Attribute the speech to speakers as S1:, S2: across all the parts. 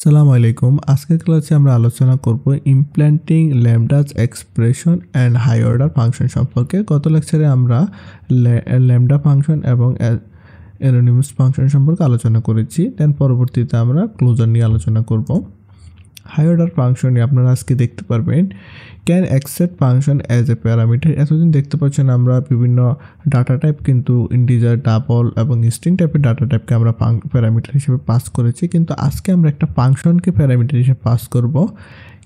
S1: আসসালামু আলাইকুম। আজকের ক্লাসে আমরা আলোচনা করব implementing lambdas expression and high order function সম্পর্কে। গত লেকচারে আমরা ল্যামডা ফাংশন এবং অ্যানোনিমাস ফাংশন সম্পর্কে আলোচনা করেছি। দেন পরবর্তীতে আমরা ক্লোজার নিয়ে আলোচনা করব। হাই অর্ডার ফাংশনে আপনারা আজকে দেখতে পারবেন can accept function as a parameter. এতদিন দেখতে পাচ্ছেন আমরা বিভিন্ন ডাটা টাইপ কিন্তু ইন্টিজার, ডাবল এবং স্ট্রিং টাইপের ডাটা টাইপকে আমরা প্যারামিটার হিসেবে পাস করেছি, কিন্তু আজকে আমরা একটা ফাংশনকে প্যারামিটার হিসেবে পাস করব।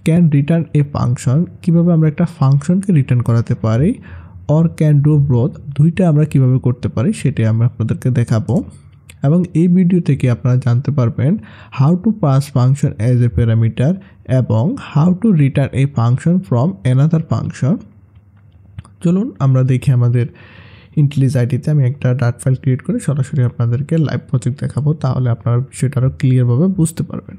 S1: ক্যান রিটার্ন এ ফাংশন, কীভাবে আমরা একটা ফাংশনকে রিটার্ন করাতে পারি, অর ক্যান ডু বোথ, দুইটা আমরা কিভাবে করতে পারি সেটাই আমরা আপনাদেরকে দেখাবো। এবং এই ভিডিও থেকে আপনারা জানতে পারবেন how to pass function as a parameter এবং how to return a function from another function. চলুন আমরা দেখি আমাদের ইন্টেলিজ আইডিতে আমি একটা ডাট ফাইল ক্রিয়েট করে সরাসরি আপনাদেরকে লাইভ প্রজেক্ট দেখাবো, তাহলে আপনারা বিষয়টা আরও ক্লিয়ারভাবে বুঝতে পারবেন।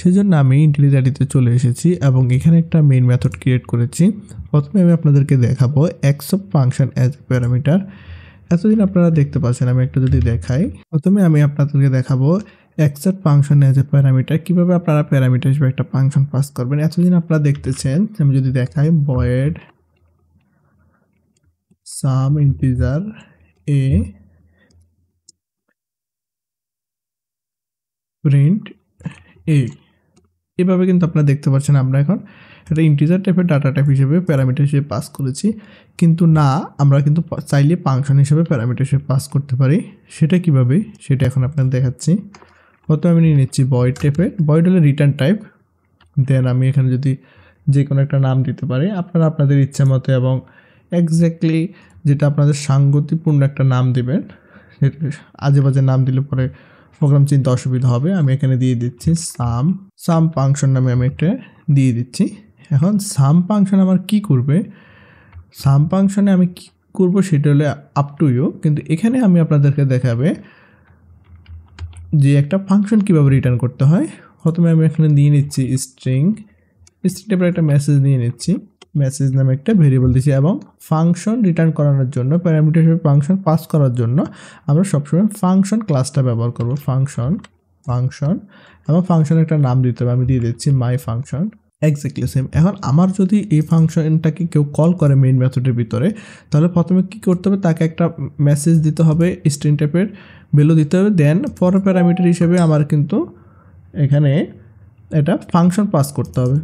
S1: সেজন্য আমি ইন্টেলিজ আইডিতে চলে এসেছি এবং এখানে একটা মেইন মেথড ক্রিয়েট করেছি। প্রথমে আমি আপনাদেরকে দেখাবো accept function as a parameter. এতদিন আপনারা দেখতে পাচ্ছেন, আমি একটা যদি দেখাই, প্রথমে আমি আপনাদেরকে দেখাবো accept function as a parameter, কীভাবে আপনারা প্যারামিটার হিসেবে একটা ফাংশন পাস করবেন। এতদিন আপনারা দেখতেছেন, আমি যদি দেখাই ভয়েড সাম ইন্টিজার এ প্রিন্ট এ, এভাবে কিন্তু আপনারা দেখতে পাচ্ছেন আমরা এখন এটা ইন্টিজার টাইপের ডাটা টাইপ হিসেবে প্যারামিটার হিসেবে পাস করেছি, কিন্তু না, আমরা কিন্তু চাইলে ফাংশন হিসেবে প্যারামিটার হিসেবে পাস করতে পারি। সেটা কিভাবে, সেটা এখন আপনাদের দেখাচ্ছি। প্রথমে আমি নিয়ে নিচ্ছি ভয়েড টাইপের, ভয়েড হলে রিটার্ন টাইপ। দেন আমি এখানে যদি যে কোনো একটা নাম দিতে পারি, আপনারা আপনাদের ইচ্ছা মতো এবং এক্স্যাক্টলি যেটা আপনাদের সাংগতিপূর্ণ একটা নাম দেবেন। আজে বাজে নাম দিলে পরে প্রোগ্রাম চিনতে অসুবিধা হবে। আমি এখানে দিয়ে দিচ্ছি সাম ফাংশন নামে আমি একটা দিয়ে দিচ্ছি। এখন সাম ফাংশন আমার কি করবে, সাম ফাংশনে আমি কি করব সেটা হলে আপ টু ইউ, কিন্তু এখানে আমি আপনাদেরকে দেখাবে যে একটা ফাংশন কিভাবে রিটার্ন করতে হয়। প্রথমে আমি এখানে দিয়ে নিচ্ছি স্ট্রিং টাইপের একটা মেসেজ নিয়ে নিচ্ছি, মেসেজ নামে একটা ভেরিয়েবল দিচ্ছি, এবং ফাংশন রিটার্ন করানোর জন্য প্যারামিটার হিসেবে ফাংশন পাস করার জন্য আমরা সবসময় ফাংশন ক্লাসটা ব্যবহার করব। ফাংশন এবং ফাংশনের একটা নাম দিতে হবে, আমি দিয়ে দিচ্ছি মাই ফাংশন। Exactly same. এখন আমার যদি এই ফাংশনটাকে কেউ কল করে মেইন মেথডের ভিতরে, তাহলে প্রথমে কি করতে হবে, তাকে একটা মেসেজ দিতে হবে, স্ট্রিং টাইপের ভ্যালু দিতে হবে। দেন ফর প্যারামিটার হিসেবে আমার কিন্তু এখানে এটা ফাংশন পাস করতে হবে।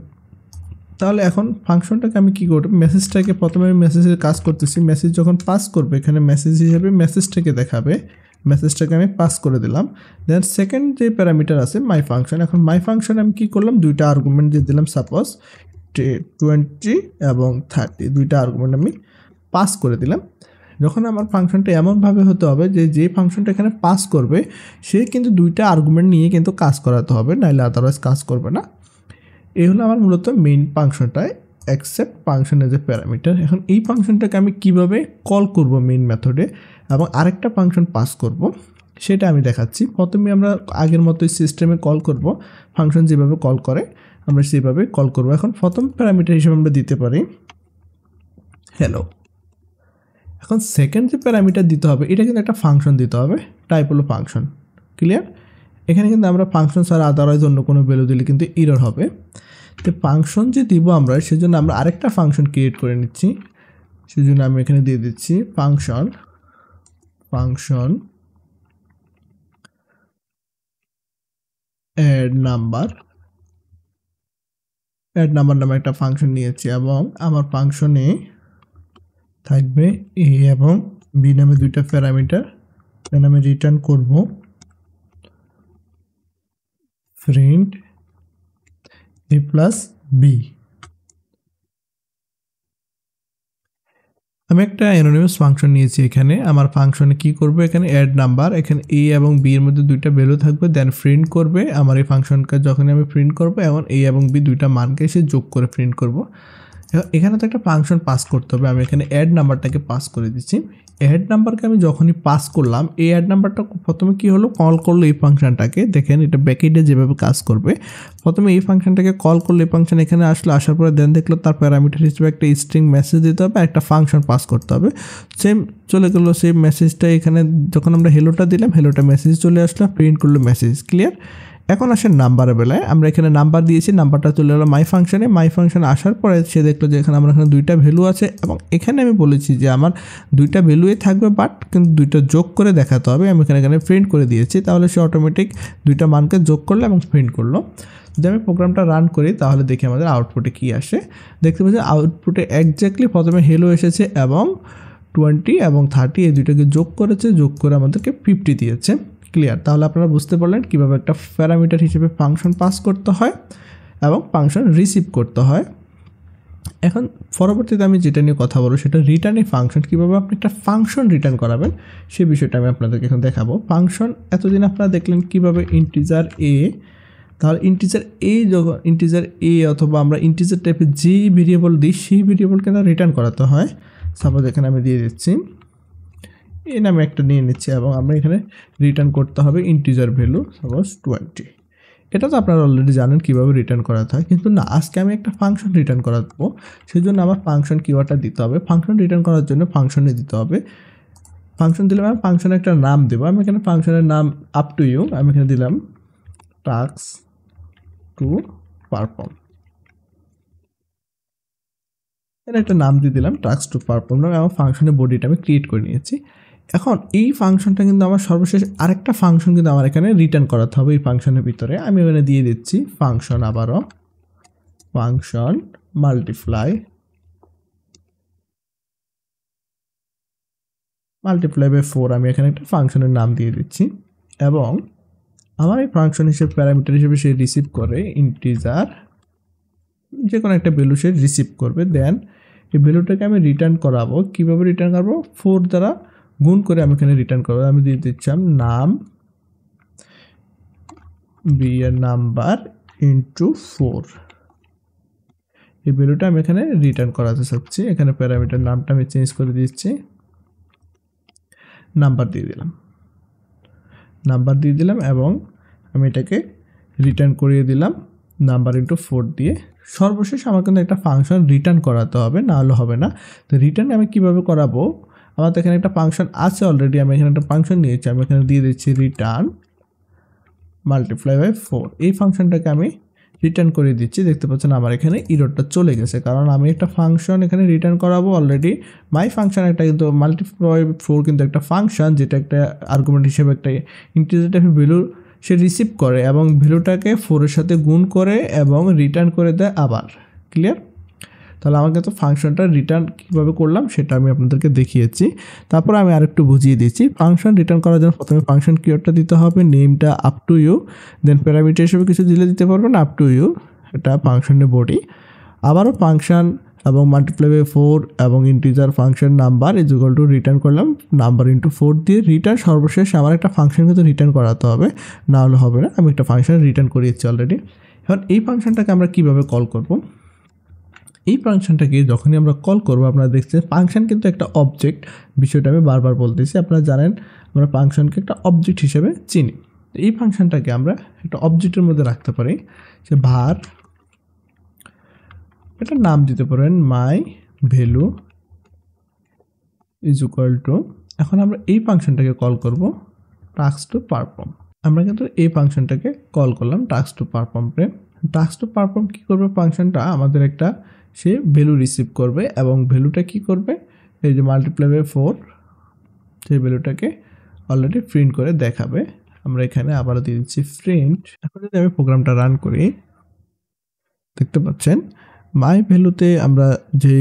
S1: তাহলে এখন ফাংশনটাকে আমি কী করব, মেসেজটাকে প্রথমে আমি মেসেজের কাজ করতেছি, মেসেজ যখন পাস করবে এখানে মেসেজ হিসেবে মেসেজটাকে দেখাবে, মেসেজটাকে আমি পাস করে দিলাম। দেন সেকেন্ড যে প্যারামিটার আছে মাই ফাংশন, এখন মাই ফাংশন আমি কী করলাম, দুইটা আর্গুমেন্ট দিয়ে দিলাম, সাপোজ 20 এবং 30, দুইটা আর্গুমেন্ট আমি পাস করে দিলাম। যখন আমার ফাংশনটা এমনভাবে হতে হবে যে ফাংশনটা এখানে পাস করবে সে কিন্তু দুইটা আর্গুমেন্ট নিয়ে কিন্তু কাজ করাতে হবে, নাহলে আদারওয়াইজ কাজ করবে না। এই হলো আমার মূলত মেইন ফাংশনটায় accept function as a parameter. এখন এই ফাংশনটাকে আমি কিভাবে কল করব মেইন মেথডে এবং আরেকটা ফাংশন পাস করব সেটা আমি দেখাচ্ছি। প্রথমে আমরা আগের মতোই সিস্টেমে কল করব, ফাংশন যেভাবে কল করে আমরা সেভাবে কল করব। এখন প্রথম প্যারামিটার হিসেবে আমরা দিতে পারি হ্যালো। এখন সেকেন্ড যে প্যারামিটার দিতে হবে এটা কিন্তু একটা ফাংশন দিতে হবে, টাইপ হলো ফাংশন। ক্লিয়ার? এখানে কিন্তু আমরা ফাংশন ছাড়া আদারওয়াইজ অন্য কোনো ভ্যালু দিলে কিন্তু এরর হবে। তো ফাংশন যে দিব আমরা, সেজন্য আমরা আরেকটা ফাংশন ক্রিয়েট করে নিচ্ছি। সেজন্য আমি এখানে দিয়ে দিচ্ছি ফাংশন অ্যাড নাম্বার নামে একটা ফাংশন নিয়েছি, এবং আমার ফাংশনে থাকবে এ এবং বি নামে দুইটা প্যারামিটার। দেন আমি রিটার্ন করব প্রিন্ট এ প্লাস বি। আমি একটা অ্যানোনিমাস ফাংশন নিয়েছি এখানে। আমার ফাংশনে কি করব, এখানে অ্যাড নাম্বার, এখানে এ এবং বি এর মধ্যে দুইটা ভ্যালু থাকবে, দেন প্রিন্ট করবে আমার এই ফাংশনকে। যখন আমি প্রিন্ট করব এবং এ এবং বি দুইটা মানকে এসে যোগ করে প্রিন্ট করব। এখানে তো একটা ফাংশন পাস করতে হবে, আমি এখানে অ্যাড নাম্বারটাকে পাস করে দিচ্ছি। অ্যাড নাম্বারকে আমি যখনই পাস করলাম, এই অ্যাড নাম্বারটা প্রথমে কি হলো, কল করলো এই ফাংশনটাকে। দেখেন এটা ব্যাকএন্ডে যেভাবে কাজ করবে, প্রথমে এই ফাংশনটাকে কল করলো, এই ফাংশন এখানে আসলো, আসার পরে দেন দেখলো তার প্যারামিটার হিসেবে একটা স্ট্রিং মেসেজ দিতে হবে, একটা ফাংশন পাস করতে হবে। সেম চলে গেলো, সেই মেসেজটা এখানে যখন আমরা হেলোটা দিলাম, হেলোটা মেসেজ চলে আসলো, প্রিন্ট করলো মেসেজ, ক্লিয়ার। এখন আসেন নাম্বারের বেলায়, আমরা এখানে নাম্বার দিয়েছি, নাম্বারটা চলে এলো মাই ফাংশনে। মাই ফাংশনে আসার পরে সে দেখলো যে এখানে আমার এখানে দুইটা ভ্যালু আছে, এবং এখানে আমি বলেছি যে আমার দুইটা ভ্যালুই থাকবে, বাট কিন্তু দুইটা যোগ করে দেখাতে হবে। আমি এখানে প্রিন্ট করে দিয়েছি, তাহলে সে অটোমেটিক দুইটা মানকে যোগ করলো এবং প্রিন্ট করলো। যদি আমি প্রোগ্রামটা রান করি তাহলে দেখি আমাদের আউটপুটে কী আসে। দেখতে পাচ্ছি আউটপুটে এক্স্যাক্টলি প্রথমে হেলো এসেছে এবং 20 এবং 30 এই দুইটাকে যোগ করেছে, যোগ করে আমাদেরকে 50 দিয়েছে, ক্লিয়ার। তাহলে আপনারা বুঝতে পারলেন কীভাবে একটা প্যারামিটার হিসেবে ফাংশন পাস করতে হয় এবং ফাংশন রিসিভ করতে হয়। এখন পরবর্তীতে আমি যেটা নিয়ে কথা বলবো সেটা রিটার্নিং ফাংশন, কীভাবে আপনি একটা ফাংশন রিটার্ন করাবেন সেই বিষয়টা আমি আপনাদেরকে এখন দেখাবো। ফাংশন এতদিন আপনারা দেখলেন কীভাবে ইন্টিজার এ, তাহলে ইন্টিজার এ যখন ইন্টিজার এ অথবা আমরা ইন্টিজার টাইপের যেই ভেরিয়েবল দিই সেই ভেরিয়েবলকে না রিটার্ন করাতে হয়। সাপোজ এখানে আমি দিয়ে দিচ্ছি এই নামে একটা নিয়ে নিচ্ছি, এবং আমরা এখানে রিটার্ন করতে হবে ইন্টিজার ভ্যালু, সাপোজ 20। এটা তো আপনারা অলরেডি জানেন কীভাবে রিটার্ন করাতে হয়, কিন্তু না, আজকে আমি একটা ফাংশন রিটার্ন করাবো, সেই জন্য আমার ফাংশন কিওয়ার্ডটা দিতে হবে। ফাংশন রিটার্ন করার জন্য ফাংশনে দিতে হবে। ফাংশন দিলাম, আমি ফাংশনে একটা নাম দেবো। আমি এখানে ফাংশনের নাম আপ টু ইউ, আমি এখানে দিলাম টাস্ক টু পারফর্ম, এটা একটা নাম দিয়ে দিলাম টাস্ক টু পারফর্ম। আমার ফাংশনের বডিটা আমি ক্রিয়েট করে নিয়েছি। এখন এই ফাংশনটা কিন্তু আমার সর্বশেষ আরেকটা ফাংশন কিন্তু আমার এখানে রিটার্ন করাতে হবে এই ফাংশনের ভিতরে। আমি এখানে দিয়ে দিচ্ছি ফাংশন, আবারও ফাংশন মাল্টিপ্লাই বাই 4, আমি এখানে একটা ফাংশনের নাম দিয়ে দিচ্ছি, এবং আমার এই ফাংশন হিসেবে প্যারামিটার হিসেবে সে রিসিভ করে ইন্টিজার যে কোনো একটা ভ্যালু সে রিসিভ করবে। দেন এই ভ্যালুটাকে আমি রিটার্ন করাবো। কীভাবে রিটার্ন করবো, 4 দ্বারা গুণ করে আমি এখানে রিটার্ন করবো। আমি দিয়ে দিচ্ছিলাম নাম বি এর নাম্বার ইন্টু 4, এই ভ্যালুটা আমি এখানে রিটার্ন করাতে চাচ্ছি। এখানে প্যারামিটার নামটা আমি চেঞ্জ করে দিচ্ছি, নাম্বার দিয়ে দিলাম এবং আমি এটাকে রিটার্ন করিয়ে দিলাম নাম্বার ইন্টু 4 দিয়ে। সর্বশেষ আমার কিন্তু একটা ফাংশন রিটার্ন করাতে হবে, না হলে হবে না। তো রিটার্ন আমি কীভাবে করাবো, আমার তো এখানে একটা ফাংশন আছে অলরেডি, আমি এখানে একটা ফাংশন নিয়েছি, আমি এখানে দিয়ে দিচ্ছি রিটার্ন মাল্টিপ্লাই বাই 4। এই ফাংশনটাকে আমি রিটার্ন করে দিচ্ছি। দেখতে পাচ্ছেন আমার এখানে ইররটা চলে গেছে, কারণ আমি একটা ফাংশন এখানে রিটার্ন করাবো অলরেডি। মাই ফাংশন একটা কিন্তু মাল্টিপ্লাই বাই 4 কিন্তু একটা ফাংশন, যেটা একটা আর্গুমেন্ট হিসেবে একটা ইন্টিজার টাইপের ভ্যালু সে রিসিভ করে এবং ভ্যালুটাকে 4 এর সাথে গুণ করে এবং রিটার্ন করে দেয় আবার, ক্লিয়ার। তাহলে আমাকে তো ফাংশনটা রিটার্ন কীভাবে করলাম সেটা আমি আপনাদেরকে দেখিয়েছি। তারপর আমি আরেকটু বুঝিয়ে দিচ্ছি। ফাংশন রিটার্ন করার জন্য প্রথমে ফাংশন কিওয়ার্ডটা দিতে হবে, নেমটা up to you, then parameter হিসেবে কিছু দিতে পারবেন আপ টু ইউ, এটা ফাংশনের বডি। আবারও ফাংশন এবং মাল্টিপ্লাই বাই 4 এবং integer function number is equal to return করলাম নাম্বার ইন্টু 4 দিয়ে। রিটার্ন সর্বশেষ আমার একটা ফাংশন কিন্তু রিটার্ন করাতে হবে, না হলে হবে না। আমি একটা ফাংশন রিটার্ন করিয়েছি অলরেডি। এখন এই ফাংশনটাকে আমরা কীভাবে কল করব, এই ফাংশনটাকে যখনই আমরা কল করব, আপনারা দেখছেন ফাংশন কিন্তু একটা অবজেক্ট, বিষয়টা আমি বারবার বলতেছি। আপনারা জানেন আমরা ফাংশনকে একটা অবজেক্ট হিসেবে চিনি। এই ফাংশনটাকে আমরা একটা অবজেক্টের মধ্যে রাখতে পারি, সে ভার, এটা নাম দিতে পারেন my value is equal to, এখন আমরা এই ফাংশনটাকে কল করব টাস্ক টু পারফর্ম। আমরা কিন্তু এই ফাংশনটাকে কল করলাম টাস্ক টু পারফর্মে। টাস্ক টু পারফর্ম কী করবে, ফাংশনটা আমাদের একটা সে ভ্যালু রিসিভ করবে এবং ভ্যালুটা কি করবে, এই যে মাল্টিপ্লাই বাই 4 সেই ভ্যালুটাকে অলরেডি প্রিন্ট করে দেখাবে। আমরা এখানে আবারও দিয়ে দিচ্ছি প্রিন্ট। এখন যদি আমি প্রোগ্রামটা রান করি, দেখতে পাচ্ছেন মাই ভ্যালুতে আমরা যে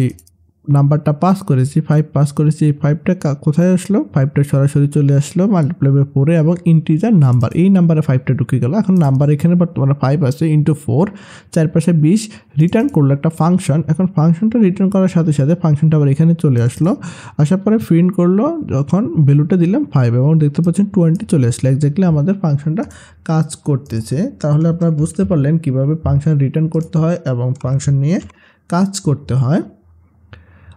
S1: নাম্বারটা পাস করেছি 5 পাস করেছি, এই 5টা কোথায় আসলো, 5টা সরাসরি চলে আসলো মাল্টিপ্লাই বাই 4 এবং ইন্টিজার নাম্বার, এই নাম্বারে 5টা ঢুকে গেল। এখন নাম্বার এখানে বর্তমানে 5 আছে, ইন্টু 4, চারপাশে 20 রিটার্ন করলো একটা ফাংশন। এখন ফাংশনটা রিটার্ন করার সাথে সাথে ফাংশনটা আবার এখানে চলে আসলো, আসার পরে প্রিন্ট করলো, যখন ভ্যালুটা দিলাম 5 এবং দেখতে পাচ্ছেন 20 চলে আসলো। এক্স্যাক্টলি আমাদের ফাংশনটা কাজ করতেছে। তাহলে আপনারা বুঝতে পারলেন কিভাবে ফাংশন রিটার্ন করতে হয় এবং ফাংশন নিয়ে কাজ করতে হয়।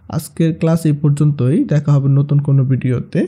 S1: আজকের ক্লাস এই পর্যন্তই, দেখা হবে নতুন কোনো ভিডিওতে।